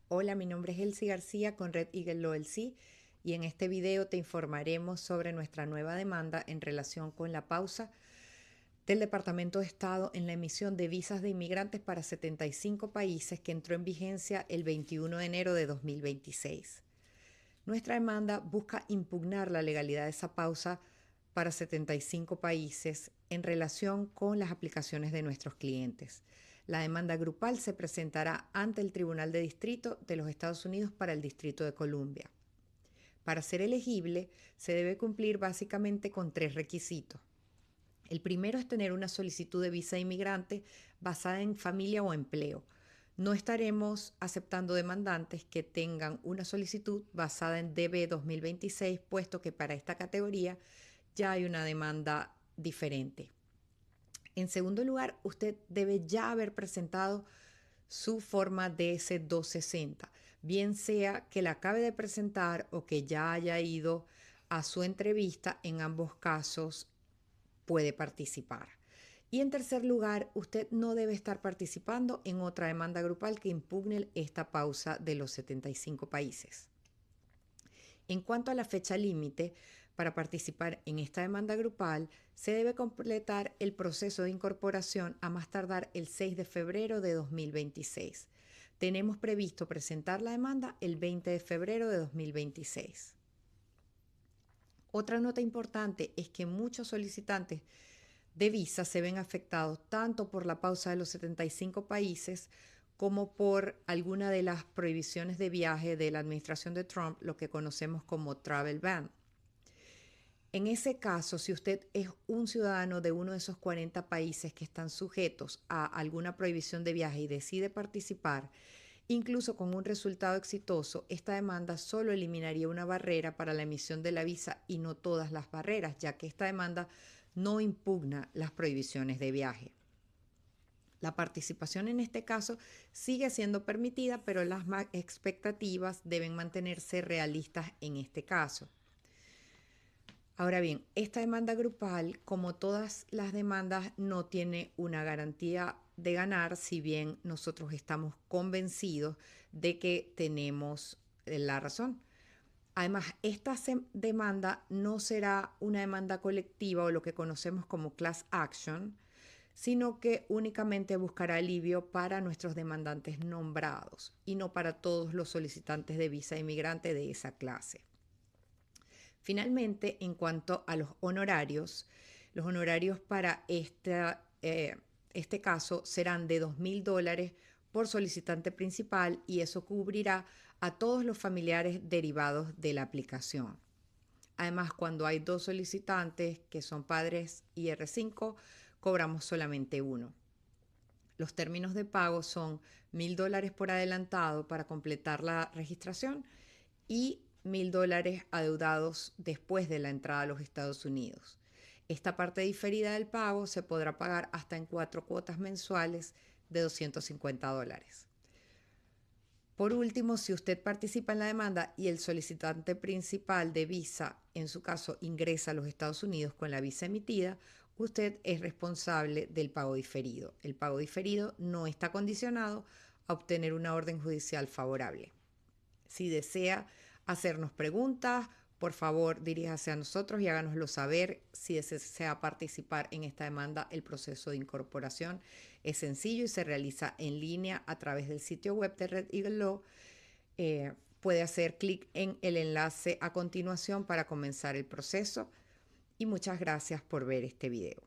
Hola, mi nombre es Elsie García con Red Eagle Law LC y en este video te informaremos sobre nuestra nueva demanda en relación con la pausa del Departamento de Estado en la emisión de visas de inmigrantes para 75 países que entró en vigencia el 21 de enero de 2026. Nuestra demanda busca impugnar la legalidad de esa pausa para 75 países en relación con las aplicaciones de nuestros clientes. La demanda grupal se presentará ante el Tribunal de Distrito de los Estados Unidos para el Distrito de Columbia. Para ser elegible, se debe cumplir básicamente con 3 requisitos. El primero es tener una solicitud de visa de inmigrante basada en familia o empleo. No estaremos aceptando demandantes que tengan una solicitud basada en DB 2026, puesto que para esta categoría ya hay una demanda diferente. En segundo lugar, usted debe ya haber presentado su forma DS-260, bien sea que la acabe de presentar o que ya haya ido a su entrevista. En ambos casos puede participar. Y en tercer lugar, usted no debe estar participando en otra demanda grupal que impugne esta pausa de los 75 países. En cuanto a la fecha límite para participar en esta demanda grupal, se debe completar el proceso de incorporación a más tardar el 6 de febrero de 2026. Tenemos previsto presentar la demanda el 20 de febrero de 2026. Otra nota importante es que muchos solicitantes de visa se ven afectados tanto por la pausa de los 75 países como por alguna de las prohibiciones de viaje de la administración de Trump, lo que conocemos como travel ban. En ese caso, si usted es un ciudadano de uno de esos 40 países que están sujetos a alguna prohibición de viaje y decide participar, incluso con un resultado exitoso, esta demanda solo eliminaría una barrera para la emisión de la visa y no todas las barreras, ya que esta demanda no impugna las prohibiciones de viaje. La participación en este caso sigue siendo permitida, pero las expectativas deben mantenerse realistas en este caso. Ahora bien, esta demanda grupal, como todas las demandas, no tiene una garantía de ganar, si bien nosotros estamos convencidos de que tenemos la razón. Además, esta demanda no será una demanda colectiva o lo que conocemos como class action, sino que únicamente buscará alivio para nuestros demandantes nombrados y no para todos los solicitantes de visa inmigrante de esa clase. Finalmente, en cuanto a los honorarios para este caso serán de $2,000 por solicitante principal y eso cubrirá a todos los familiares derivados de la aplicación. Además, cuando hay 2 solicitantes que son padres y R5, cobramos solamente uno. Los términos de pago son $1,000 por adelantado para completar la registración y $1,000 adeudados después de la entrada a los Estados Unidos. Esta parte diferida del pago se podrá pagar hasta en 4 cuotas mensuales de $250. Por último, si usted participa en la demanda y el solicitante principal de visa, en su caso, ingresa a los Estados Unidos con la visa emitida, usted es responsable del pago diferido. El pago diferido no está condicionado a obtener una orden judicial favorable. Si desea hacernos preguntas, por favor diríjase a nosotros y háganoslo saber. Si desea participar en esta demanda, el proceso de incorporación es sencillo y se realiza en línea a través del sitio web de Red Eagle Law. Puede hacer clic en el enlace a continuación para comenzar el proceso y muchas gracias por ver este video.